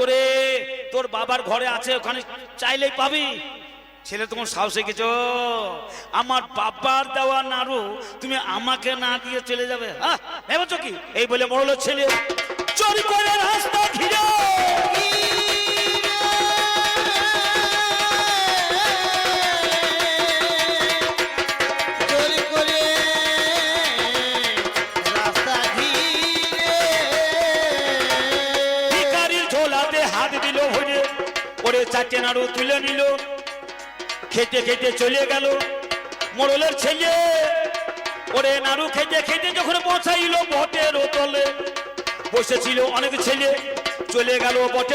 রে তোর বাবার ঘরে আছে, ওখানে চাইলেই পাবি। ছেলে তোমার সাহসে গেছো, আমার বাবার দেওয়া নাড়ু তুমি আমাকে না দিয়ে চলে যাবে? হ্যাঁ ভেবেছো কি? এই বলে মোড়লের ছেলে চুরি করে রাস্তা ঘিরে ওরে চারটে নাড়ু তুলে নিল, খেতে খেতে চলে গেল মোড়লের ছেলে। ওরে নাড়ু খেতে খেতে যখন পৌঁছাইল বটের তলে, বসেছিল অনেক ছেলে, চলে গেল বটের